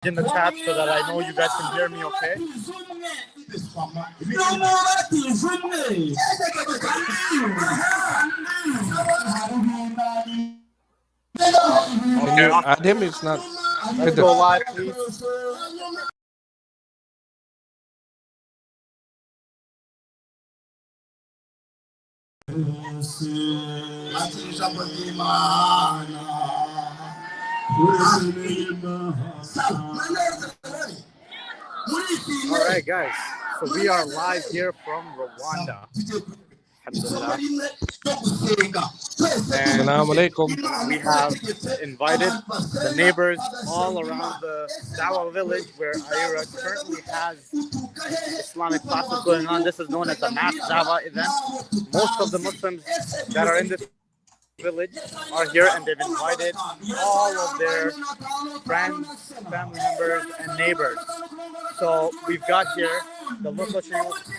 in the chat so that I know you guys can hear me okay. Okay, Adam is not. Let's go live, please. All right, guys. So we are live here from Rwanda. Alhamdulillah. And we have invited the neighbors all around the Dawa village where IERA currently has Islamic classes going on. This is known as the mass Dawa event. Most of the Muslims that are in this village are here, and they've invited all of their friends, family members, and neighbors. So we've got here the local shuyukh.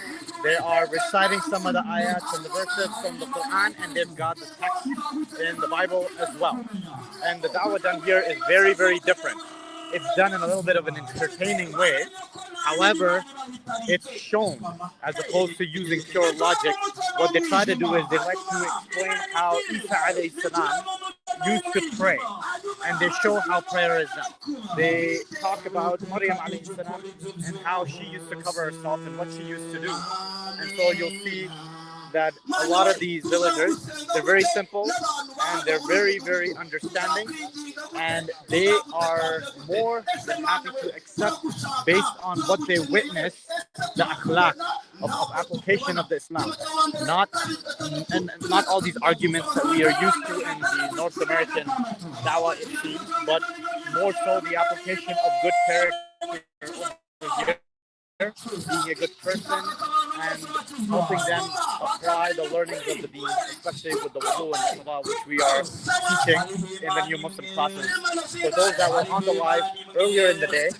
They are reciting some of the ayats and the verses from the Quran, and they've got the text in the Bible as well. And the da'wah done here is very, very different. It's done in a little bit of an entertaining way. However, it's shown as opposed to using pure logic. What they try to do is they like to explain how Isa alayhi salam used to pray, and they show how prayer is done. They talk about Maryam alayhi salam and how she used to cover herself and what she used to do. And so you'll see that a lot of these villagers, they're very simple and they're very, very understanding, and they are more than happy to accept based on what they witness the akhlaq of application of the Islam, not all these arguments that we are used to in the North American dawah, it seems, but more so the application of good character over here, being a good person and helping them apply the learnings of the deen, especially with the wudu and the salah, which we are teaching in the new Muslim classes. For those that were on the live earlier in the day,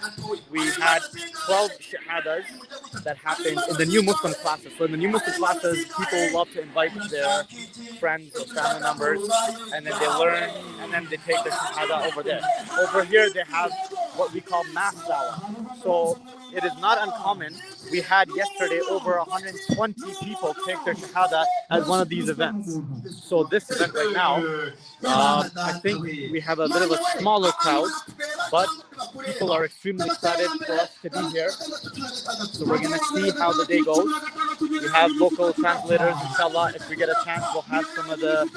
we had 12 shahadas that happened in the new Muslim classes. So in the new Muslim classes, people love to invite their friends or family members, and then they learn, and then they take their shahada over there. Over here, they have what we call mass dawah. So it is not uncommon. We had yesterday over 120 people take their shahada at one of these events. So this event right now, I think we have a bit of a smaller crowd, but people are extremely excited for us to be here. So we're going to see how the day goes. We have local translators, inshallah. If we get a chance, we'll have some of the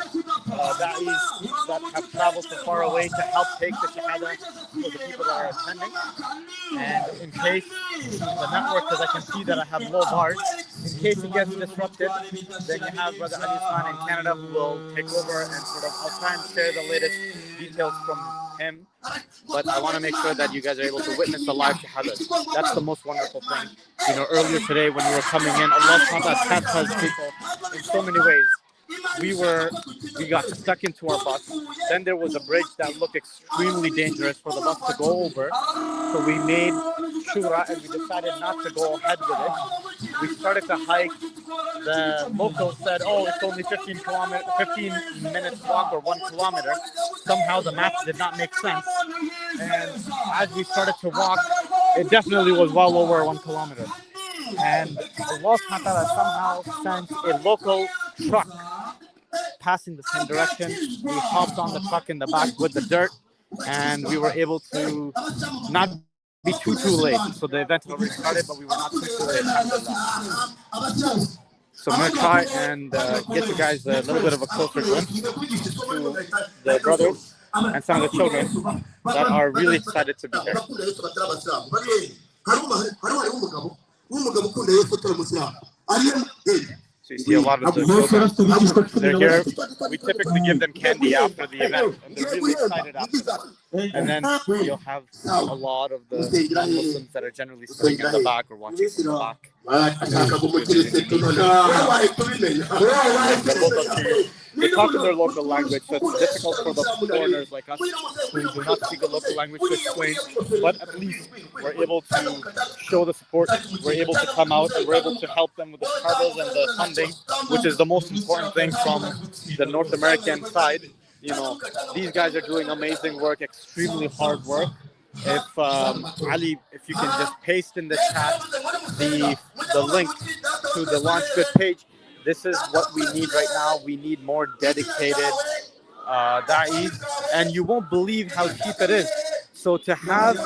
da'is that have traveled so far away to help take the shahada for the people that are attending. And in case the network, because I can see that I have low bars, in case it gets disrupted, then you have Brother Ali Khan in Canada who will take over and sort of, I'll try and share the latest details from him. But I want to make sure that you guys are able to witness the live shahadas. That's the most wonderful thing. You know, earlier today when we were coming in, Allah has people in so many ways. We got stuck into our bus. Then there was a bridge that looked extremely dangerous for the bus to go over. So we made shura and we decided not to go ahead with it. We started to hike. The locals said, oh, it's only 15 minutes walk or 1 kilometer. Somehow the maps did not make sense. And as we started to walk, it definitely was well over 1 kilometer. And Allah somehow sent a local truck passing the same direction. We hopped on the truck in the back with the dirt, and we were able to not be too late. So the event had already started, but we were not too late after that. So I'm going to try and get you guys a little bit of a closer glimpse to the brothers and some of the children that are really excited to be here. So you see a lot of the children, they're here. We typically give them candy after the event, and they're really excited after that. And then you'll have a lot of the non-Muslims that are generally sitting in the back or watching from the back. They talk in their local language, so it's difficult for the foreigners like us who do not speak the local language to explain, but at least we're able to show the support, we're able to come out, and we're able to help them with the struggles and the funding, which is the most important thing from the North American side. You know, these guys are doing amazing work, extremely hard work, If Ali, if you can just paste in the chat the link to the Launch Good page. This is what we need right now. We need more dedicated da'is, and you won't believe how cheap it is. So to have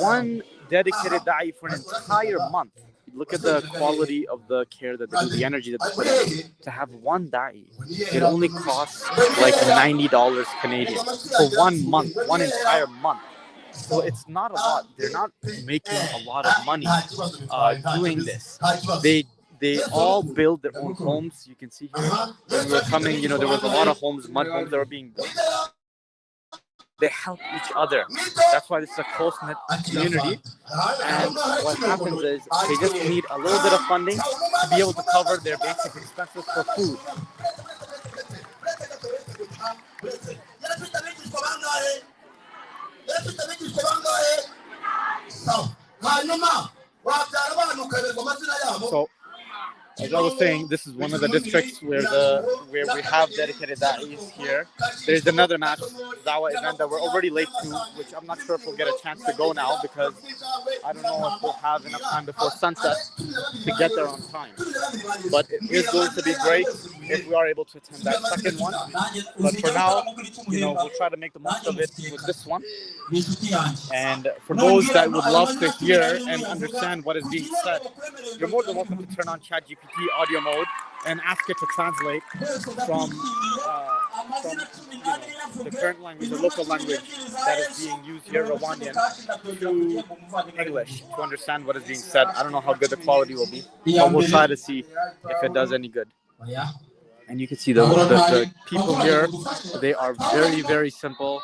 one dedicated da'i for an entire month, look at the quality of the care that they do, the energy that they put in. To have one da'i, it only costs like $90 Canadian for 1 month, one entire month. So it's not a lot. They're not making a lot of money doing this. They all build their own homes. You can see here when we were coming, there was a lot of homes, mud homes that were being built. They help each other. That's why this is a close-knit community. And what happens is they just need a little bit of funding to be able to cover their basic expenses for food. So, as I was saying, this is one of the districts where we have dedicated da'is here. There's another mass Dawah event that we're already late to, which I'm not sure if we'll get a chance to go now because I don't know if we'll have enough time before sunset to get there on time. But it is going to be great if we are able to attend that second one. But for now, we'll try to make the most of it with this one. And for those that would love to hear and understand what is being said, you're more than welcome to turn on ChatGPT audio mode and ask it to translate from the current language, the local language that is being used here, Rwandan, to English to understand what is being said. I don't know how good the quality will be, but we'll try to see if it does any good. And you can see the people here, they are very, very simple.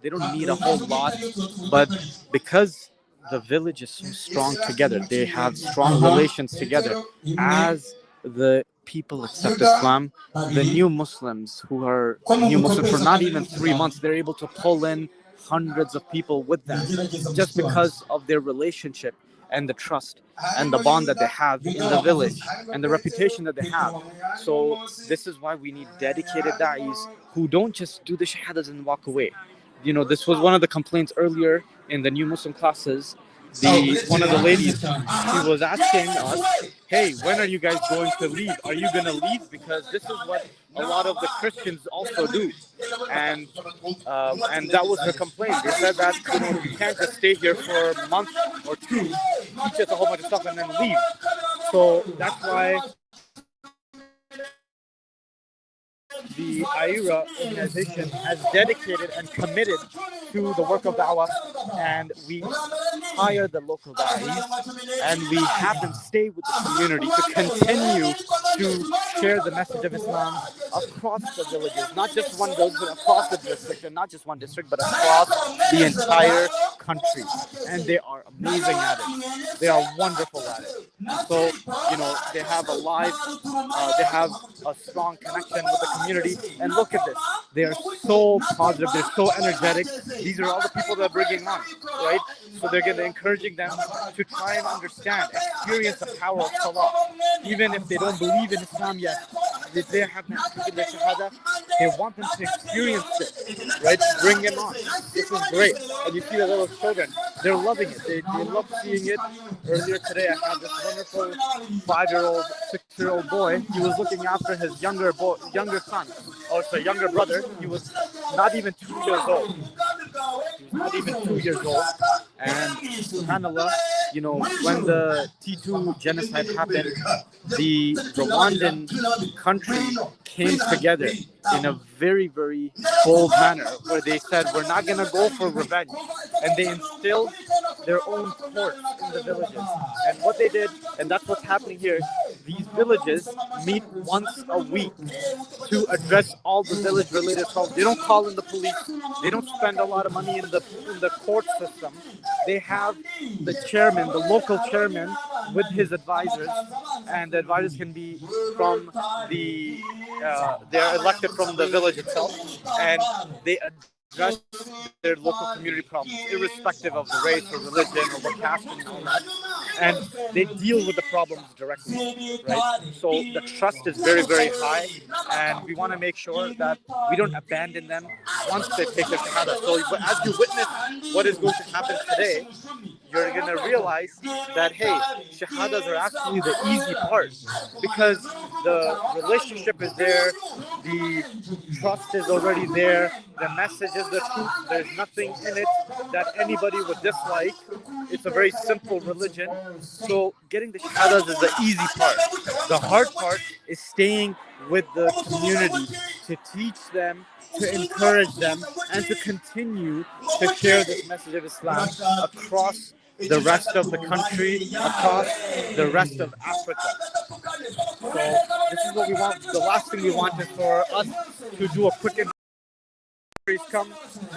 They don't need a whole lot, but because the village is so strong together, they have strong relations together. As the people accept Islam, the new Muslims who are new Muslims for not even 3 months, they're able to pull in hundreds of people with them just because of their relationship and the trust and the bond that they have in the village and the reputation that they have. So this is why we need dedicated da'is who don't just do the shahadas and walk away. This was one of the complaints earlier in the new Muslim classes. One of the ladies, she was asking us, hey, when are you guys going to leave? Are you going to leave? Because this is what a lot of the Christians also do. And that was her complaint. They said that you can't just stay here for a month or two, teach us a whole bunch of stuff and then leave. So that's why the IERA organization has dedicated and committed to the work of da'wah, and we hire the local da'is and we have them stay with the community to continue to share the message of Islam across the villages, not just one village, but across the district, and not just one district, but across the entire country. And they are amazing at it. They are wonderful at it. So, they have they have a strong connection with the community. And look at this. They are so positive. They're so energetic. These are all the people that are bringing on, right? So they're encouraging them to try and understand, experience the power of Salah. Even if they don't believe in Islam yet, if they have not taken their Shahada, they want them to experience it, right? Bring them on. This is great. And you see the little children, they're loving it. They love seeing it. Earlier today, I had this wonderful 5-year-old, 6-year-old boy. He was looking after his younger son, or sorry, younger brother. He was not even 2 years old. He was not even 2 years old. And subhanAllah, when the T2 genocide happened, the Rwandan country came together in a very, very bold manner where they said, we're not going to go for revenge. And they instilled their own courts in the villages. And what they did, and that's what's happening here, these villages meet once a week to address all the village-related problems. They don't call in the police. They don't spend a lot of money in the court system. They have the chairman, the local chairman, with his advisors, and the advisors can be from they're elected from the village itself, and they address their local community problems, irrespective of the race or religion or what caste and all that. and they deal with the problems directly, right? So the trust is very, very high, and we want to make sure that we don't abandon them once they take their shahada. So as you witness what is going to happen today, you're going to realize that, hey, shahadas are actually the easy part, because the relationship is there, the trust is already there, the message is the truth, there's nothing in it that anybody would dislike. It's a very simple religion. So getting the shahadas is the easy part. The hard part is staying with the community to teach them, to encourage them, and to continue to share this message of Islam across the rest of the country, across the rest of Africa. So this is what we want. The last thing we want is for us to do a quick come,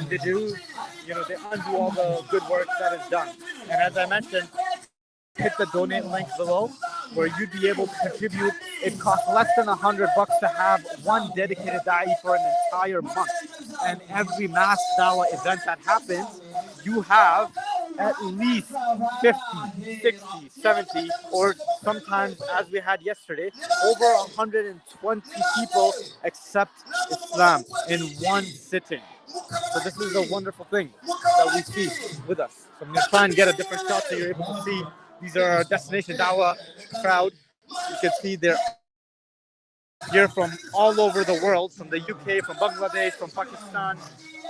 they do, they undo all the good work that is done. And as I mentioned, hit the donate link below where you'd be able to contribute. It costs less than $100 to have one dedicated da'i for an entire month. And every mass dawah event that happens, you have at least 50, 60, 70, or sometimes, as we had yesterday, over 120 people accept Islam in one sitting. So this is a wonderful thing that we see with us. So I'm going to try and get a different shot so you're able to see. These are our Destination Dawah crowd. You can see they're here from all over the world, from the UK, from Bangladesh, from Pakistan,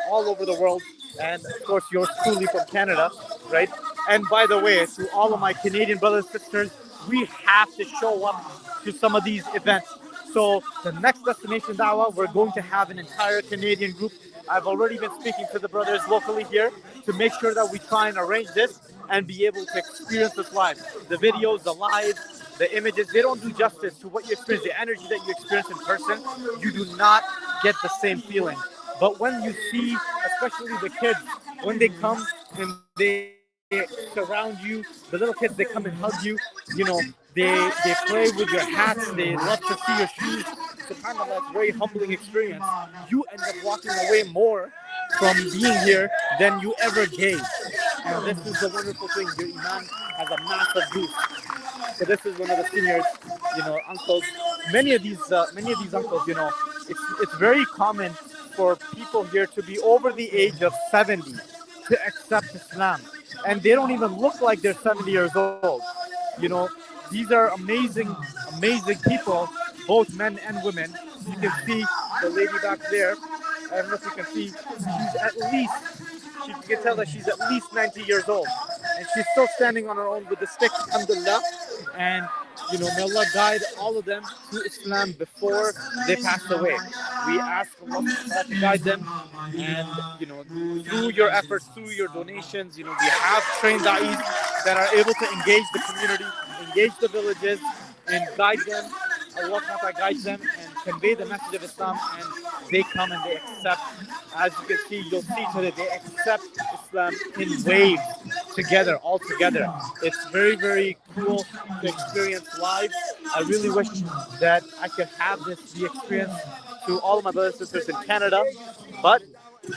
all over the world. And of course, yours truly from Canada, right? And by the way, to all of my Canadian brothers and sisters, we have to show up to some of these events. So the next Destination Dawah, we're going to have an entire Canadian group. I've already been speaking to the brothers locally here to make sure that we try and arrange this and be able to experience this live. The videos, the lives, the images, they don't do justice to what you experience, the energy that you experience in person. You do not get the same feeling. But when you see, especially the kids, when they come and they surround you, the little kids, they come and hug you, they play with your hats, they love to see your shoes. SubhanAllah, it's a very humbling experience. You end up walking away more from being here than you ever gave. And this is the wonderful thing. Your iman has a massive boost. So this is one of the seniors, uncles. Many of these uncles, it's very common for people here to be over the age of 70 to accept Islam. And they don't even look like they're 70 years old. These are amazing, amazing people, both men and women. You can see the lady back there. I don't know if you can see. You can tell that she's at least 90 years old. And she's still standing on her own with the stick, alhamdulillah. And, may Allah guide all of them to Islam before they pass away. We ask Allah to guide them. And, through your efforts, through your donations, we have trained da'is that are able to engage the community, engage the villages, and guide them. Allah guides them and convey the message of Islam, and they come and they accept. As you can see, you'll see today, they accept Islam in waves together, all together. It's very, very cool to experience live. I really wish that I could have the experience to all of my brothers and sisters in Canada, but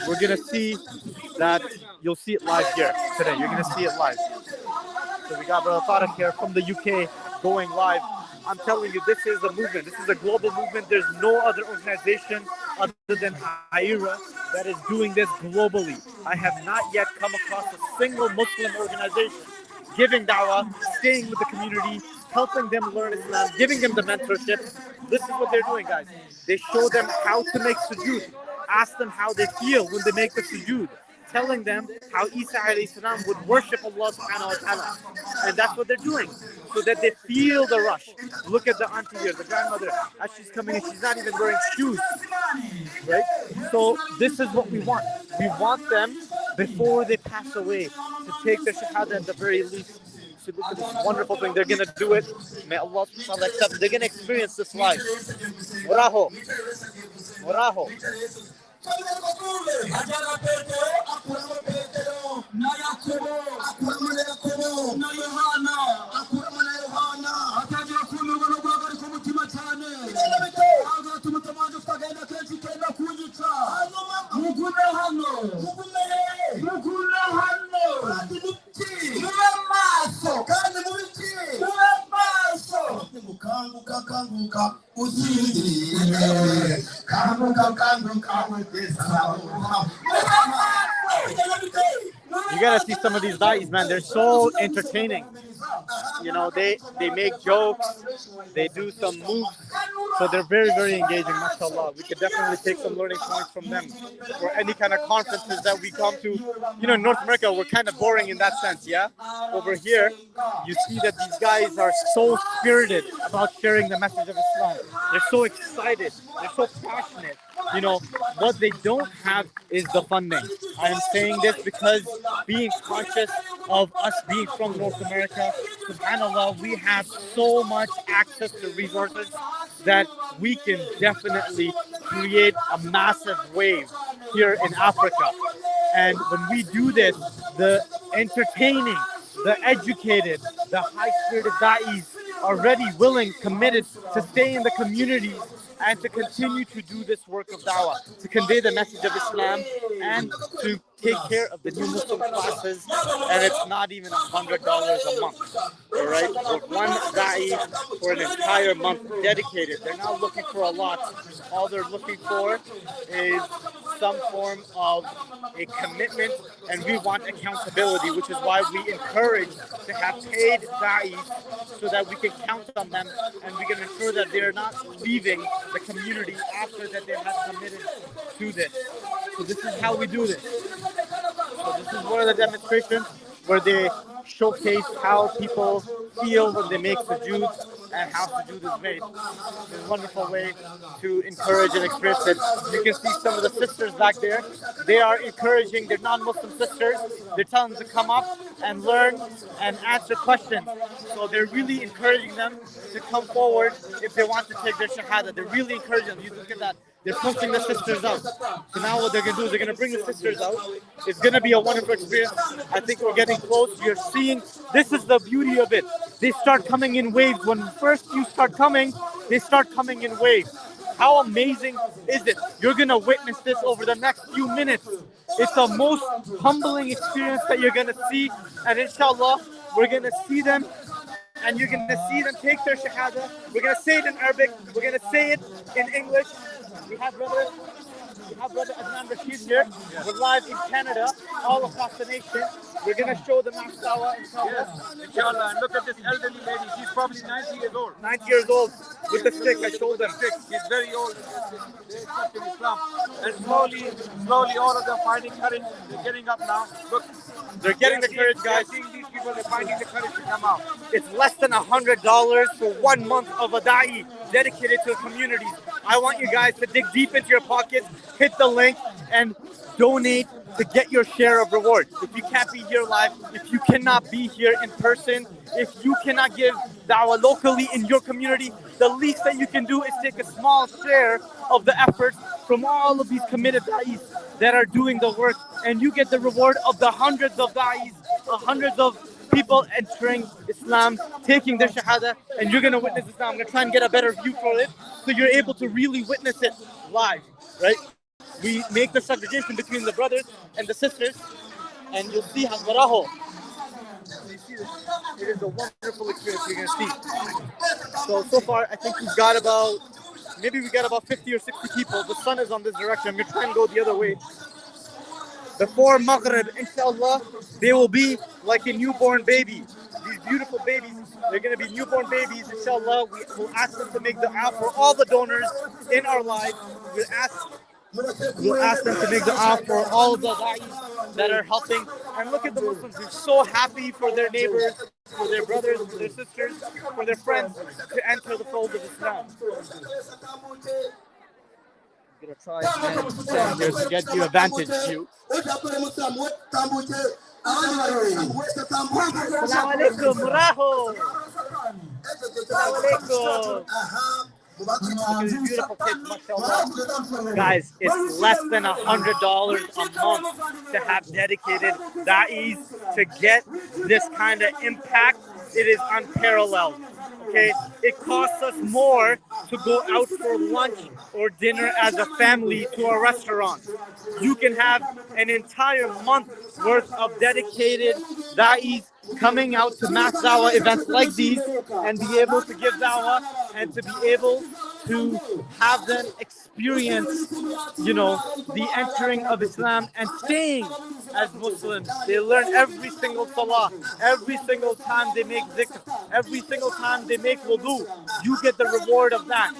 we're going to see that you'll see it live here today. You're going to see it live. So we got Brother Tariq here from the UK going live. I'm telling you, this is a movement. This is a global movement. There's no other organization other than IERA that is doing this globally. I have not yet come across a single Muslim organization giving da'wah, staying with the community, helping them learn Islam, giving them the mentorship. This is what they're doing, guys. They show them how to make sujood. Ask them how they feel when they make the sujood. Telling them how Isa alayhi salam would worship Allah subhanahu wa ta'ala. And that's what they're doing, so that they feel the rush. Look at the auntie here, the grandmother, as she's coming in, she's not even wearing shoes, right? So this is what we want. We want them, before they pass away, to take their shahada at the very least. So look at this wonderful thing. They're going to do it. May Allah subhanahu wa ta'ala accept. They're going to experience this life. Waraho. Waraho. You gotta see some of these da'is, man. They're so entertaining. You know, they make jokes, they do some moves, so they're very, very engaging, mashallah. We could definitely take some learning points from them for any kind of conferences that we come to. You know, in North America, we're kind of boring in that sense, yeah? Over here, you see that these guys are so spirited about sharing the message of Islam. They're so excited, they're so passionate. You know, what they don't have is the funding. I am saying this because being conscious of us being from North America, subhanAllah, we have so much access to resources that we can definitely create a massive wave here in Africa. And when we do this, the entertaining, the educated, the high-spirited da'is are ready, willing, committed to stay in the communities and to continue to do this work of da'wah, to convey the message of Islam and to take care of the new Muslim classes. And it's not even $100 a month. All right, for one da'i for an entire month dedicated. They're not looking for a lot. All they're looking for is some form of a commitment, and we want accountability, which is why we encourage to have paid da'is so that we can count on them and we can ensure that they're not leaving the community after that they have committed to this. So this is how we do this. So this is one of the demonstrations where they showcase how people feel when they make sujood and how sujood is made. It's a wonderful way to encourage and express it. You can see some of the sisters back there. They are encouraging their non-Muslim sisters. They're telling them to come up and learn and answer questions. So they're really encouraging them to come forward if they want to take their shahada. They're really encouraging them. You look at that. They're pushing the sisters out. So now what they're going to do is they're going to bring the sisters out. It's going to be a wonderful experience. I think we're getting close. You're seeing, this is the beauty of it. They start coming in waves. When first you start coming, they start coming in waves. How amazing is it? You're going to witness this over the next few minutes. It's the most humbling experience that you're going to see. And inshallah, we're going to see them. And you're going to see them take their shahada. We're going to say it in Arabic. We're going to say it in English. We have brother Adnan Rashid here. We're live in Canada, all across the nation. We're going to show the Mass Dawah, inshallah. And look at this elderly lady. She's probably 90 years old. 90 years old with the stick. I showed them. She's very old. They accepted Islam. And slowly, all of them finding courage. They're getting up now. Look, they're getting the courage, guys. Seeing these people, they're finding the courage to come out. It's less than $100 for 1 month of a da'i dedicated to a community. I want you guys to dig deep into your pockets, hit the link, and donate to get your share of reward. If you can't be here live, if you cannot be here in person, if you cannot give da'wah locally in your community, the least that you can do is take a small share of the efforts from all of these committed da'is that are doing the work, and you get the reward of the hundreds of da'is, hundreds of people entering Islam, taking their shahada, and you're going to witness Islam. I'm going to try and get a better view for it so you're able to really witness it live, right? We make the segregation between the brothers and the sisters, and you'll see how it is a wonderful experience you're going to see. So far, I think we got about 50 or 60 people. The sun is on this direction. I'm going to try and go the other way. Before Maghrib, inshallah, they will be like a newborn baby. These beautiful babies, they're going to be newborn babies, inshallah. We will ask them to make dua for all the donors in our lives. We'll ask them to make dua for all of the da'is that are helping. And look at the Muslims, they're so happy for their neighbors, for their brothers, for their sisters, for their friends to enter the fold of Islam. I'm going to try and stand here to get you a vantage view. Assalamu alaikum, Muraho. Assalamu alaikum. Look at these beautiful kids, mashallah. Guys, it's less than $100 a month to have dedicated da'is to get this kind of impact. It is unparalleled. Okay, it costs us more to go out for lunch or dinner as a family to a restaurant. You can have an entire month worth of dedicated da'is coming out to mass dawah events like these and be able to give dawah and to be able to have them experience, the entering of Islam and staying as Muslims. They learn every single salah, every single time they make dhikr, every single time they make wudu. You get the reward of that.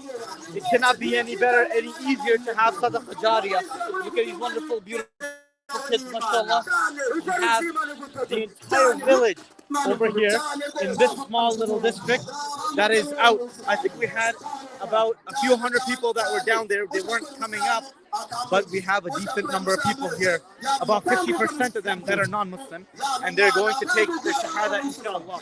It cannot be any better, any easier to have sadaqah jariyah. Look at these wonderful, beautiful kids, mashallah. You have the entire village over here in this small little district that is out. I think we had about a few hundred people that were down there. They weren't coming up, but we have a decent number of people here, about 50% of them that are non-Muslim, and they're going to take the shahada, inshallah.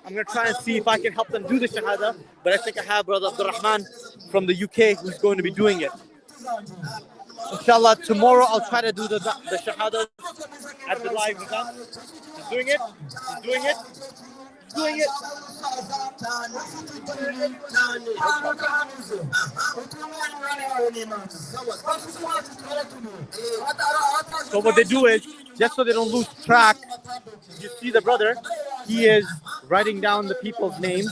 I'm going to try and see if I can help them do the shahada, but I think I have Brother Abdul Rahman from the UK who's going to be doing it. Inshallah, tomorrow I'll try to do the shahada at the live event. He's doing it. He's doing it. He's doing it. So what they do is, just so they don't lose track, you see the brother, he is writing down the people's names,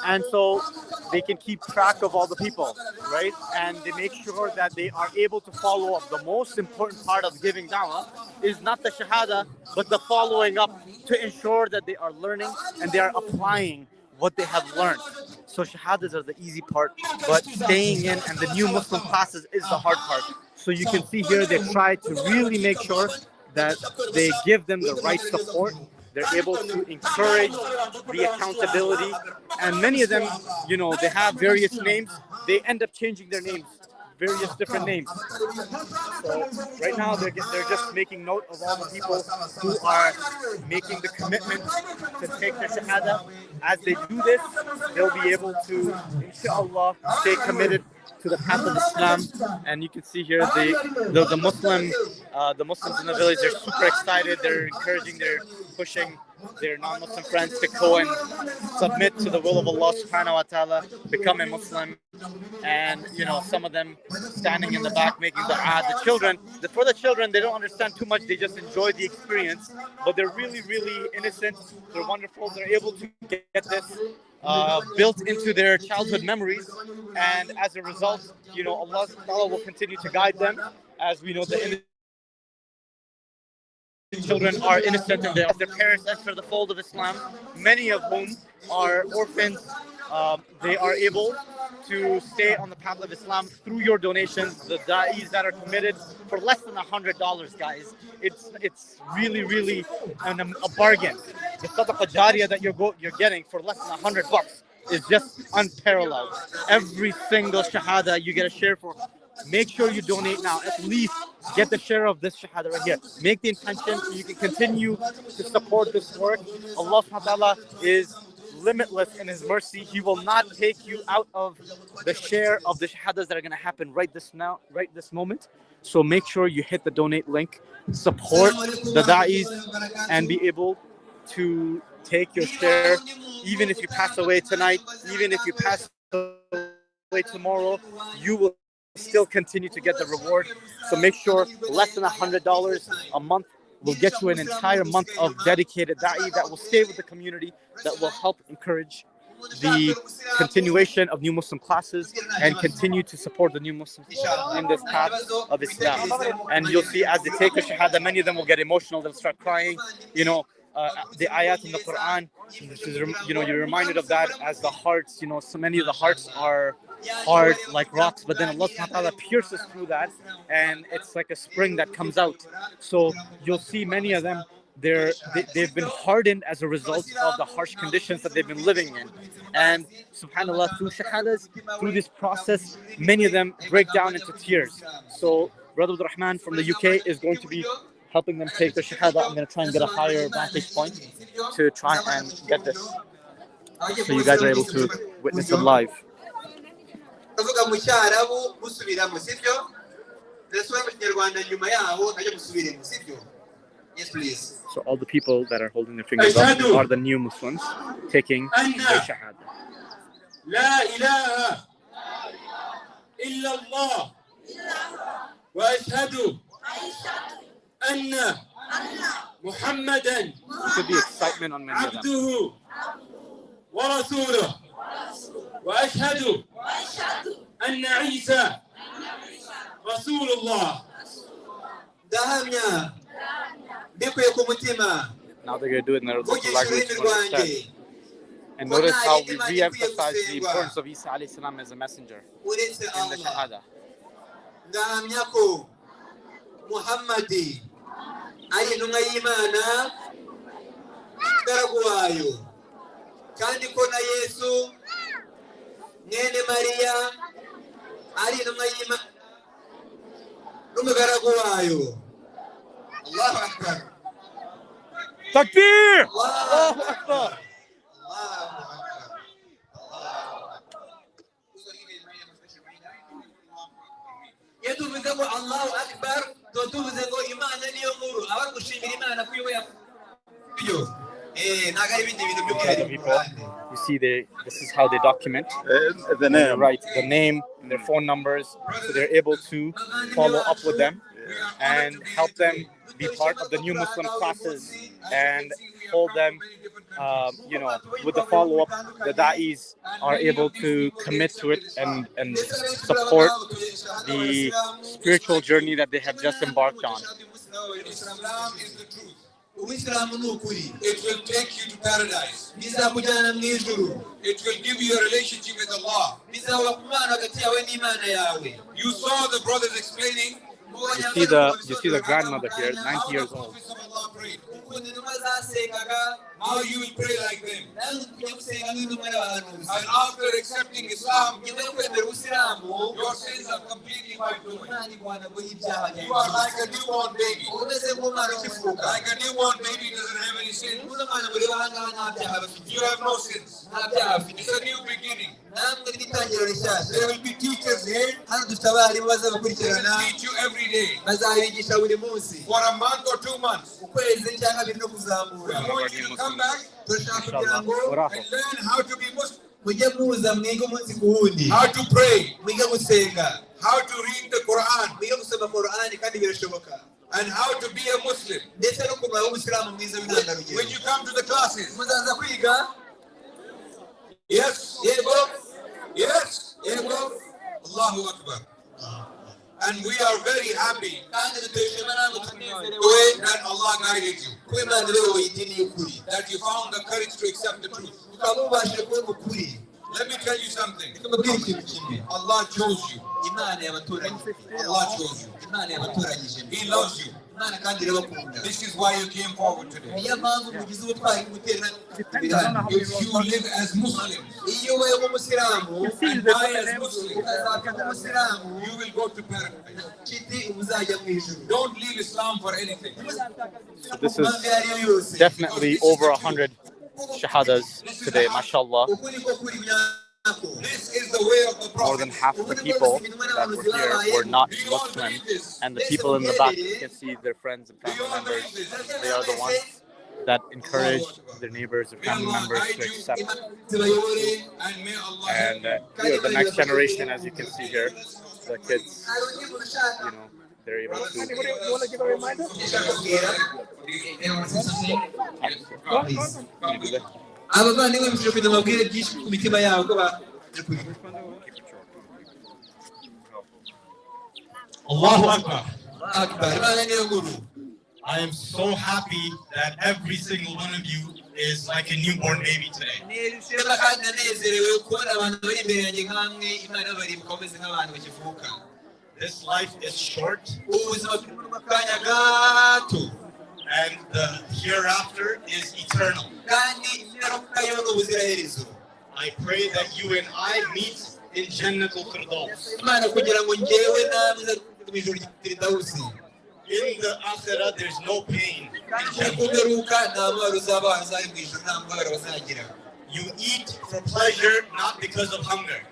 and so they can keep track of all the people, right? And they make sure that they are able to follow up. The most important part of giving da'wah is not the shahada, but the following up to ensure that they are learning and they are applying what they have learned. So shahadas are the easy part, but staying in and the new Muslim classes is the hard part. So you can see here they try to really make sure that they give them the right support. They're able to encourage the accountability, and many of them, they have various names. They end up changing their names, various different names. So right now they're just making note of all the people who are making the commitment to take their shahada. As they do this, they'll be able to, inshallah, stay committed to the path of Islam. And you can see here the Muslims in the village, they're super excited. They're encouraging, they're pushing their non-Muslim friends to go and submit to the will of Allah subhanahu wa ta'ala, become a Muslim. And some of them standing in the back making dua. For the children, they don't understand too much, they just enjoy the experience, but they're really, really innocent. They're wonderful. They're able to get this built into their childhood memories, and as a result, Allah subhanahu wa ta'ala will continue to guide them. As we know, the children are innocent and their parents enter the fold of Islam, many of whom are orphans. They are able to stay on the path of Islam through your donations. The da'is that are committed for less than $100, guys. It's really, really a bargain. The sadaqah jariyah that you're getting for less than $100 is just unparalleled. Every single shahada you get a share for. Make sure you donate now. At least get the share of this shahada right here. Make the intention so you can continue to support this work. Allah subhanahu wa ta'ala is limitless in His mercy. He will not take you out of the share of the shahadas that are going to happen right this moment. So make sure you hit the donate link, support the da'is, and be able to take your share. Even if you pass away tonight, even if you pass away tomorrow, you will still continue to get the reward. So make sure less than $100 a month will get you an entire month of dedicated da'i that will stay with the community, that will help encourage the continuation of new Muslim classes and continue to support the new Muslims in this path of Islam. And you'll see as they take the shahada, many of them will get emotional, they'll start crying. The ayat in the Quran, this is, you're reminded of that as the hearts, so many of the hearts are hard like rocks, but then Allah subhanahu wa ta'ala pierces through that and it's like a spring that comes out. So you'll see many of them, they've been hardened as a result of the harsh conditions that they've been living in. And subhanAllah, through shahadas, through this process, many of them break down into tears. So Brother Abdul Rahman from the UK is going to be helping them take their shahada. I'm going to try and get a higher vantage point to try and get this, so you guys are able to witness it live. Yes, please. So all the people that are holding their fingers up are the new Muslims taking their shahada. La ilaha إلا الله وأشهد أن محمدا عبده ورسوله وأشهد أن عيسى رسول الله. Now they're going to do it in their local language to understand. And notice how we re-emphasize the importance of Isa alayhi salam as a messenger in the Shahada. Muhammadi ari intumwa y'Imana umugaragu wayo kandi ko na Yesu mwene Mariya ari intumwa y'Imana n'umugaragu wayo. Allahu Akbar. Takbir! Allahu Akbar! Tuvuze ngo Allahu Akbar, tuvuze ngo Imana niyo nkuru. Abari gushimira Imana kuyo yakuyo. Ntago ari ibindi bintu by'ubwenge. You see, this is how they document the name. Right, the name, their phone numbers, so they're able to follow up with them and help them be part of the new Muslim classes and hold them, with the follow-up. The da'is are able to commit to it and support the spiritual journey that they have just embarked on. It will take you to paradise. It will give you a relationship with Allah. You saw the brothers explaining. You see the grandmother here, 90 years old. Now you will pray like them. And after accepting Islam, your sins are completely wiped away. You are like a newborn baby. Like a newborn baby doesn't have any sins. You have no sins. It's a new beginning. There will be teachers here who will teach you every day. For a month or 2 months. You want you to come back and learn how to be Muslim. How to pray. How to read the Quran. And how to be a Muslim. When you come to the classes. Yes. Yes. Allahu Akbar. And we are very happy that Allah guided you. That you found the courage to accept the truth. Let me tell you something. Allah chose you. Allah chose you. He loves you. This is why you came forward today. If you live as Muslims and die as Muslims, you will go to paradise. Don't leave Islam for anything. So this is definitely over 100 shahadas today, mashallah. This is the way of the Prophet. More than half of the people that were here were not Muslim, and the people in the back, you can see their friends and family members. They are the ones that encourage their neighbors or family members to accept. And the next generation, as you can see here, the kids, they're able to. You want to give a reminder? abavandimwe mufite kugira amabwire byinshi ku mitima yabo ko Allahu Akbar. Imana niyo nkuru. I am so happy that every single one of you is like a newborn baby today. This life is short, and the hereafter is eternal. I pray that you and I meet in Jannatul Firdaus. In the Akhirah, there's no pain. You eat for pleasure, not because of hunger.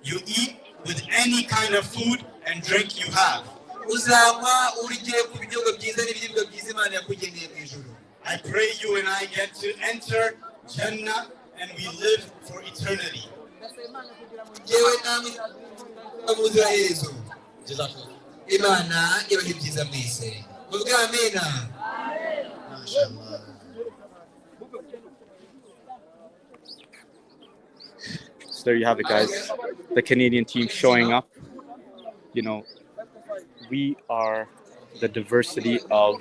You eat with any kind of food and drink you have. I pray you and I get to enter Jannah and we live for eternity. Yewe namwe abuzira Yesu. Imana ibahe byiza mwese. Kuvuga amena. So there you have it, guys. The Canadian team showing up. You know, we are the diversity of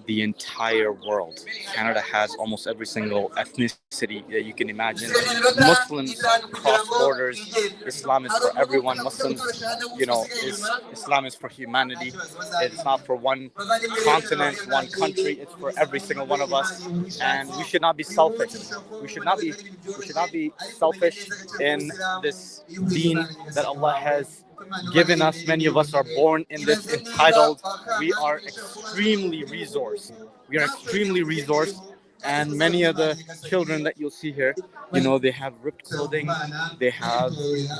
the entire world. Canada has almost every single ethnicity that you can imagine. Muslims cross borders. Islam is for everyone. Muslims, Islam is for humanity. It's not for one continent, one country. It's for every single one of us. And we should not be selfish. We should not be selfish in this deen that Allah has given us. Many of us are born in this entitled. We are extremely resourced. And many of the children that you'll see here, they have ripped clothing, they have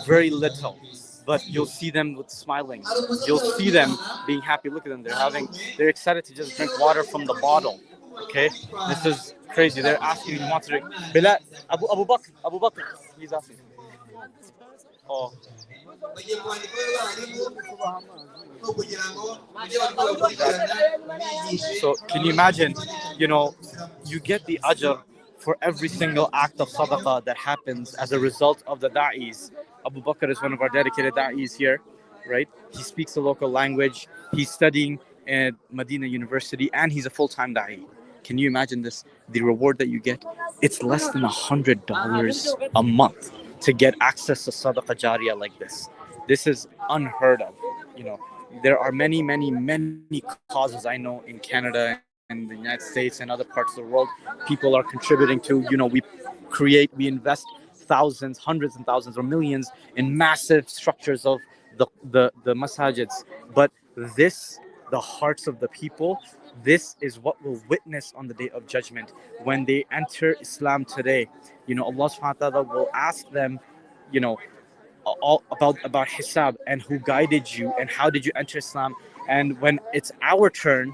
very little, but you'll see them with smiling. You'll see them being happy. Look at them. They're excited to just drink water from the bottle. Okay, this is crazy. They're asking you want to drink. Bilal, Abu Bakr, he's asking. Oh. So can you imagine, you get the ajr for every single act of sadaqah that happens as a result of the da'is. Abu Bakr is one of our dedicated da'is here, right? He speaks the local language. He's studying at Medina University and he's a full-time da'i. Can you imagine this? The reward that you get, it's less than $100 a month to get access to sadaqah jariyah like this. This is unheard of. There are many, many, many causes I know in Canada and the United States and other parts of the world. People are contributing to, we invest thousands, hundreds and thousands or millions in massive structures of the masajids. But this, the hearts of the people, this is what we'll witness on the day of judgment. When they enter Islam today, Allah subhanahu wa ta'ala will ask them, all about hisab and who guided you and how did you enter Islam. And when it's our turn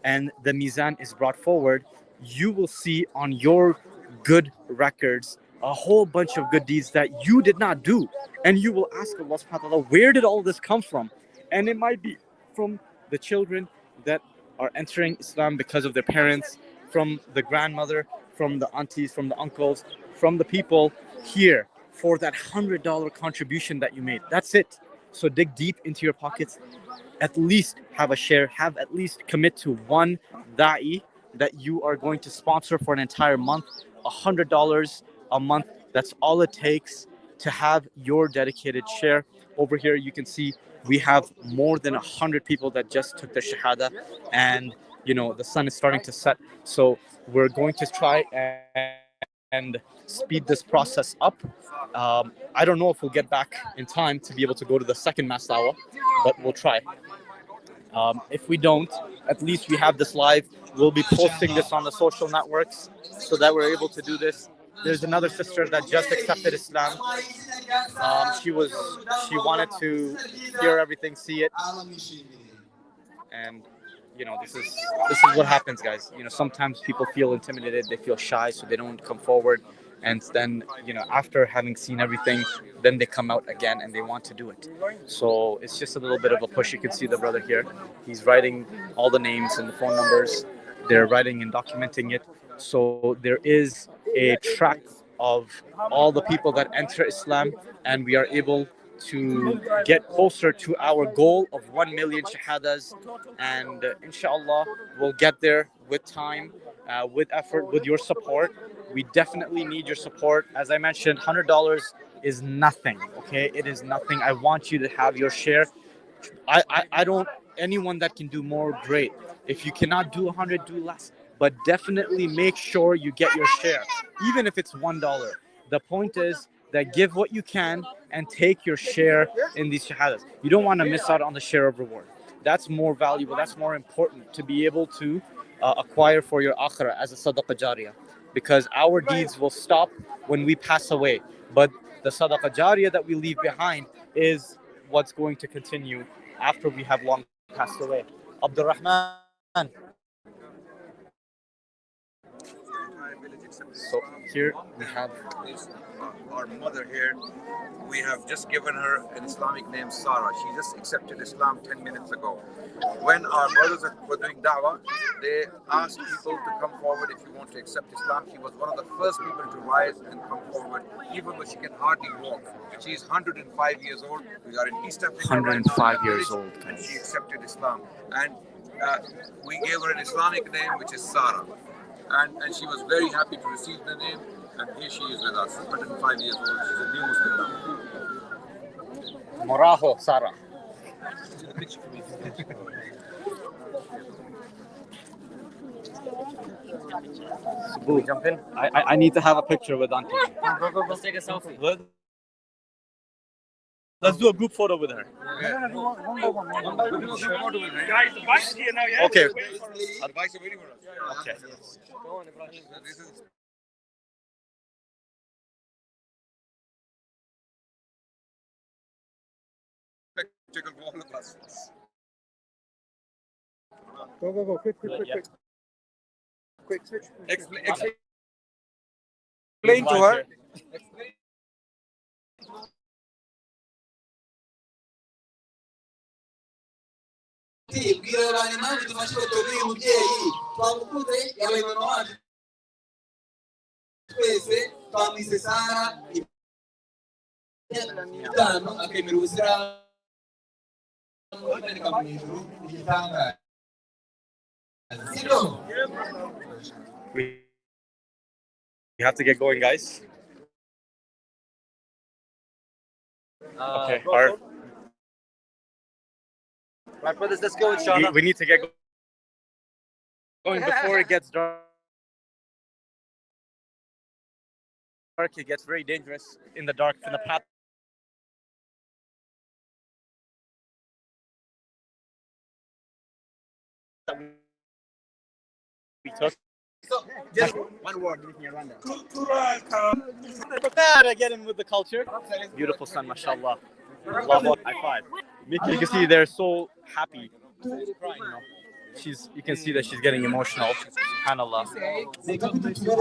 and the mizan is brought forward, you will see on your good records a whole bunch of good deeds that you did not do, and you will ask Allah subhanahu wa ta'ala, where did all this come from? And it might be from the children that are entering Islam because of their parents, from the grandmother, from the aunties, from the uncles, from the people here for that $100 contribution that you made. That's it. So dig deep into your pockets. At least have a share. Have at least commit to one da'i that you are going to sponsor for an entire month. $100 a month. That's all it takes to have your dedicated share. Over here, you can see we have more than 100 people that just took their shahada, and the sun is starting to set. So we're going to try and speed this process up. I don't know if we'll get back in time to be able to go to the second mass dawah, but we'll try. If we don't, at least we have this live. We'll be posting this on the social networks so that we're able to do this. There's another sister that just accepted Islam. She wanted to hear everything, see it, and this is what happens, guys. Sometimes people feel intimidated, they feel shy, so they don't come forward. And then, after having seen everything, then they come out again and they want to do it. So it's just a little bit of a push. You can see the brother here. He's writing all the names and the phone numbers. They're writing and documenting it. So there is a track of all the people that enter Islam, and we are able to get closer to our goal of 1 million shahadas. And inshallah, we'll get there with time, with effort, with your support. We definitely need your support. As I mentioned, $100 is nothing, okay? It is nothing. I want you to have your share. I don't, anyone that can do more, great. If you cannot do 100, do less. But definitely make sure you get your share, even if it's $1. The point is that give what you can and take your share in these shahadas. You don't want to miss out on the share of reward. That's more valuable. That's more important to be able to acquire for your akhirah as a sadaqah jariyah. Because our deeds will stop when we pass away. But the sadaqah jariyah that we leave behind is what's going to continue after we have long passed away. Abdul Rahman. So here we have our mother here. We have just given her an Islamic name, Sarah. She just accepted Islam 10 minutes ago. When our brothers were doing da'wah, they asked people to come forward if you want to accept Islam. She was one of the first people to rise and come forward, even though she can hardly walk. She's 105 years old. We are in East Africa. 105 years old. And she accepted Islam. And we gave her an Islamic name, which is Sarah. And she was very happy to receive the name. And here she is with us, 105 years old. She's a new Muslim now. Moraho Sarah. Sabu, jump in. I need to have a picture with Auntie. Go. Let's take a selfie. Let's do a group photo with her. Guys, the bike's here now, yeah? Okay. The bike's waiting for us. Okay. Go on, Ibrahim. This is spectacle for all of us. Go. Quick. Explain to her. bwira abantu impamvu dufashe ifoto y'uyu mubyeyi twamukunze yabaye mama wacu twese twamwise Sara itanu akemera ubusiramu akaboneka mu ijuru igitangaza sino We have to get going, guys. Okay. Right, brothers, let's go, inshallah. We need to get going before it gets dark. It gets very dangerous in the dark, in the path. That we took. Just one word, Rwanda. Gotta get in with the culture. Beautiful sun, mashallah. High five. You can see they're so happy. You can see that she's getting emotional. SubhanAllah.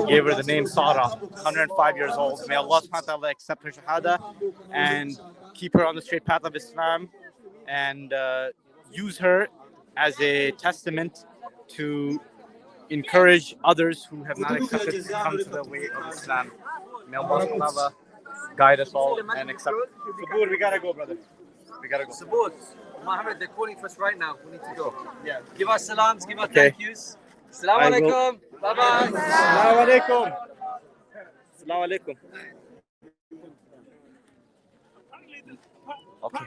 Gave her the name Sarah, 105 years old. May Allah subhanahu wa ta'ala accept her shahada and keep her on the straight path of Islam and use her as a testament to encourage others who have not accepted to come to the way of Islam. May Allah subhanahu wa ta'ala guide us all and accept. Sabur, we gotta go, brother. We gotta go. Sabur, Mohammed, they're calling for us right now. We need to go. Yeah. Give us salams, give us thank yous. Assalamu alaikum. Bye bye. Assalamu alaikum. Assalamu alaikum. Okay.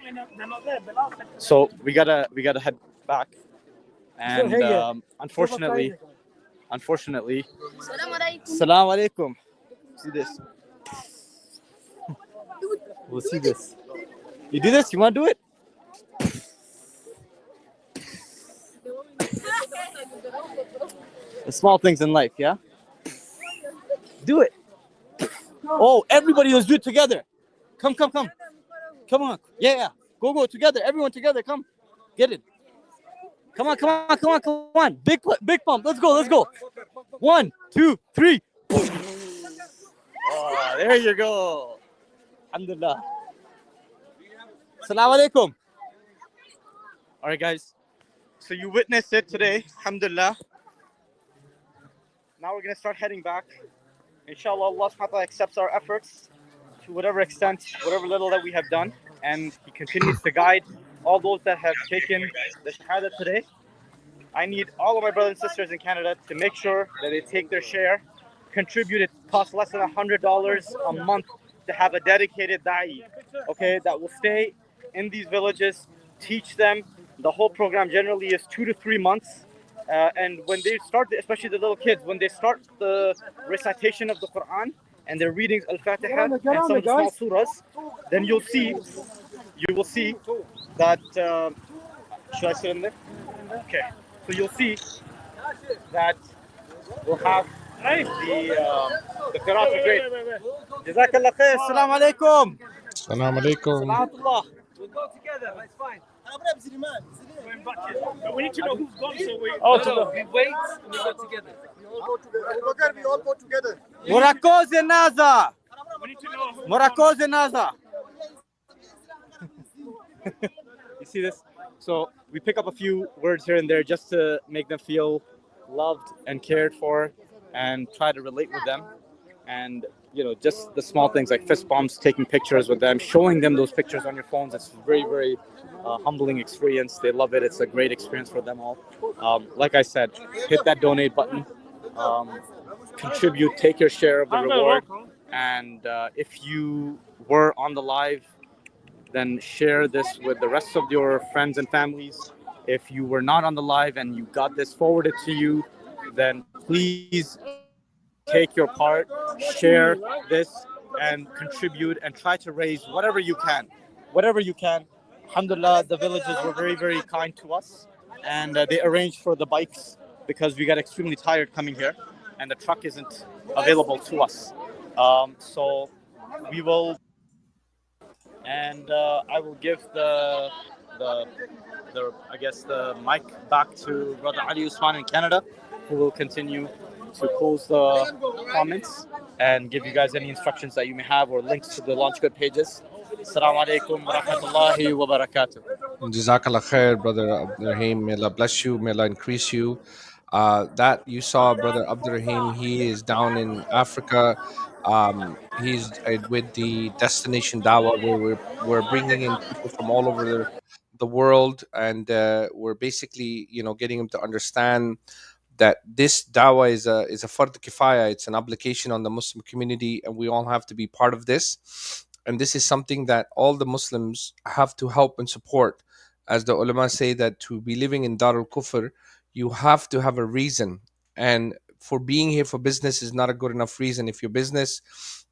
So we gotta head back, and unfortunately, Assalamu alaikum. See this. We'll see this. You do this? You want to do it? The small things in life, yeah? Do it. Oh, everybody, let's do it together. Come. Come on. Yeah. Go together. Everyone together. Come. Get it. Come on. Big pump. Let's go. 1, 2, 3. Oh, there you go. Alhamdulillah. Assalamu alaikum. All right, guys. So you witnessed it today. Alhamdulillah. Now we're going to start heading back. Inshallah, Allah subhanahu wa ta'ala accepts our efforts to whatever extent, whatever little that we have done. And He continues to guide all those that have taken the Shahada today. I need all of my brothers and sisters in Canada to make sure that they take their share, contribute. It costs less than $100 a month to have a dedicated da'i, okay, that will stay in these villages, teach them. The whole program generally is 2 to 3 months. And when they start, especially the little kids, when they start the recitation of the Quran and their readings Al-Fatiha and some of the small surahs, then you will see that, should I sit in there? Okay. So you'll see that we'll have the qira'at great. Jazakallah khair. Assalamu alaikum. Assalamu alaikum. Salamatullah. We'll go together, that's fine. But we need to know who's gone, so we. Oh, No, we wait and we go together. Murakoze Naza! Murakoze Naza! You see this? So we pick up a few words here and there just to make them feel loved and cared for and try to relate with them. And just the small things like fist bumps, taking pictures with them, showing them those pictures on your phones. It's very, very humbling experience. They love it. It's a great experience for them all. Like I said, hit that donate button, um, contribute, take your share of the reward. And if you were on the live, then share this with the rest of your friends and families. If you were not on the live and you got this forwarded to you, then please take your part, share this, and contribute and try to raise whatever you can. Whatever you can. Alhamdulillah, the villagers were very, very kind to us, and they arranged for the bikes because we got extremely tired coming here, and the truck isn't available to us. So we will, and I will give the I guess the mic back to Brother Ali Usman in Canada, who will continue to close the comments and give you guys any instructions that you may have or links to the launch good pages. Assalamu alaikum wa rahmatullahi wa barakatuh. Jazakallah khair, Brother Abdurrahim. May Allah bless you. May Allah increase you. That you saw, Brother Abdurrahim, he is down in Africa. He's with the Destination Dawa, where we're bringing in people from all over the world, and we're basically, getting him to understand that this dawah is a fard kifaya. It's an obligation on the Muslim community, and we all have to be part of this. And this is something that all the Muslims have to help and support. As the ulama say, that to be living in Darul Kufr, you have to have a reason. And for being here for business is not a good enough reason. If your business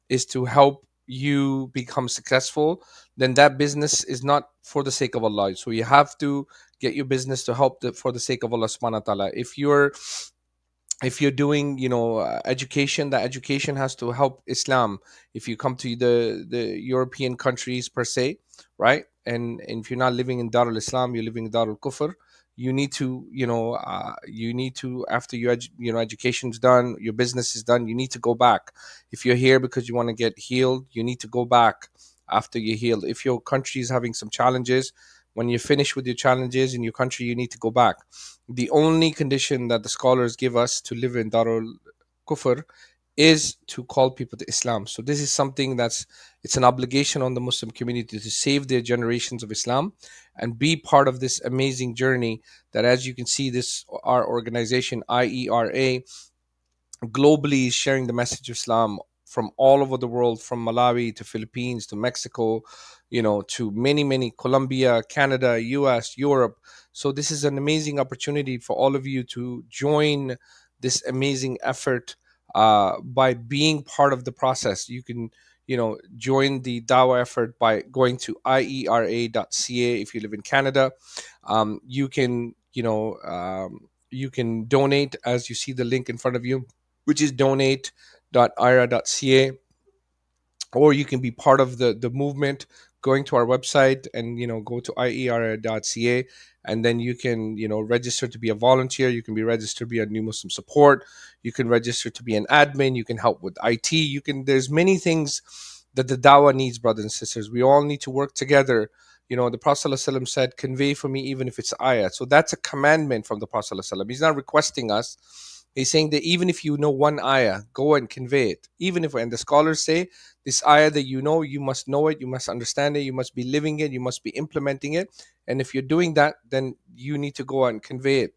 is to help you become successful, then that business is not for the sake of Allah. So you have to get your business to help for the sake of Allah subhanahu wa ta'ala. If you're doing education, that education has to help Islam. If you come to the European countries per se, right, and if you're not living in Darul Islam, you're living in Darul Kufr, you need to after your education's done, your business is done, you need to go back. If you're here because you want to get healed, you need to go back after you're healed. If your country is having some challenges, when you're finished with your challenges in your country, you need to go back. The only condition that the scholars give us to live in Darul Kufr is to call people to Islam. So this is something it's an obligation on the Muslim community to save their generations of Islam and be part of this amazing journey that, as you can see, our organization IERA globally is sharing the message of Islam from all over the world, from Malawi to Philippines to Mexico, to many Colombia, Canada, US, Europe. So this is an amazing opportunity for all of you to join this amazing effort by being part of the process. You can join the Dawah effort by going to iera.ca. If you live in Canada, you can you can donate, as you see the link in front of you, which is donate.iera.ca, or you can be part of the movement going to our website and go to iera.ca, and then you can register to be a volunteer. You can be registered to be a new Muslim support. You can register to be an admin. You can help with IT. There's many things that the dawah needs, brothers and sisters. We all need to work together. The Prophet ﷺ said, convey for me even if it's ayah. So that's a commandment from the Prophet ﷺ. He's not requesting us. He's saying that even if you know one ayah, go and convey it. And the scholars say, this ayah that you must know it, you must understand it, you must be living it, you must be implementing it. And if you're doing that, then you need to go and convey it.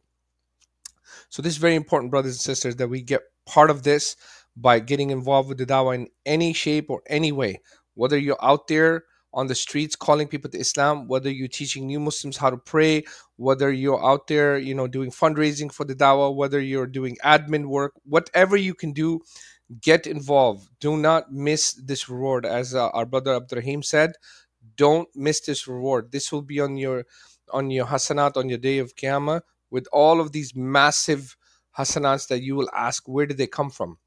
So this is very important, brothers and sisters, that we get part of this by getting involved with the dawah in any shape or any way. Whether you're out there on the streets calling people to Islam, whether you're teaching new Muslims how to pray, whether you're out there, doing fundraising for the dawah, whether you're doing admin work, whatever you can do, get involved. Do not miss this reward. As our brother Abdurrahim said, don't miss this reward. This will be on your hasanat on your day of Qiyamah, with all of these massive hasanats that you will ask, where did they come from?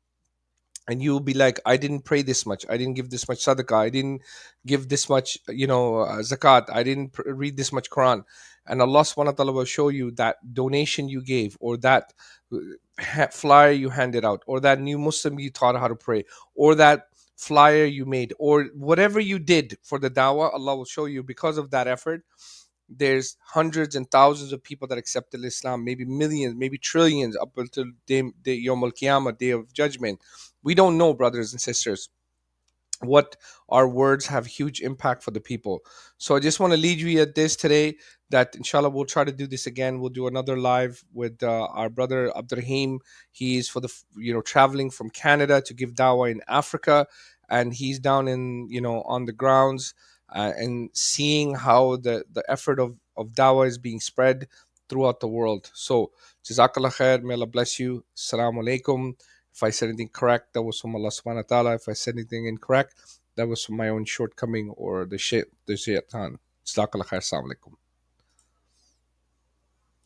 and you'll be like, I didn't pray this much, I didn't give this much sadaqah, I didn't give this much, zakat, I didn't read this much Quran. And Allah subhanahu wa ta'ala will show you that donation you gave, or that flyer you handed out, or that new Muslim you taught how to pray, or that flyer you made, or whatever you did for the dawah. Allah will show you, because of that effort, there's hundreds and thousands of people that accepted Islam, maybe millions, maybe trillions, up until the Yom Al Qiyamah, day of judgment. We don't know, brothers and sisters, what our words have huge impact for the people. So I just want to lead you at this today, that inshallah we'll try to do this again. We'll do another live with our brother Abdurrahim. He's for the traveling from Canada to give dawah in Africa, and he's down in on the grounds, and seeing how the effort of dawah is being spread throughout the world. So jazakallah khair, may Allah bless you. Assalamu alaikum. If I said anything correct, that was from Allah subhanahu wa ta'ala. If I said anything incorrect, that was from my own shortcoming or the shaitan. Jazakallah khair. Assalamu alaikum.